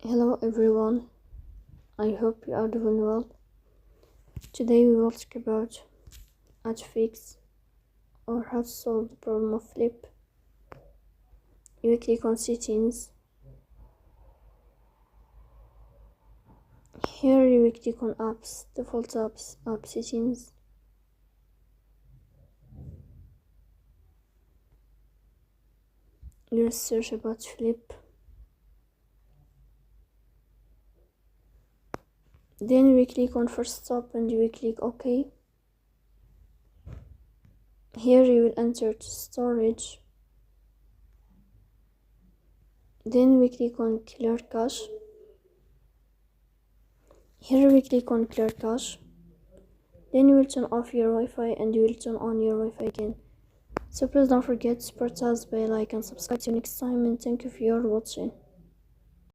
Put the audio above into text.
Hello everyone, I hope you are doing well. Today we will talk about how to fix or how to solve the problem of flip. You will click on settings. Here you will click on apps, default apps, app settings. You will search about flip. Then you will click on first stop and you will click OK. Here you will enter to storage. Then we click on clear cache. Here we click on clear cache. Then you will turn off your Wi-Fi and you will turn on your Wi-Fi again. So please don't forget to support us by like and subscribe. See you next time and thank you for your watching.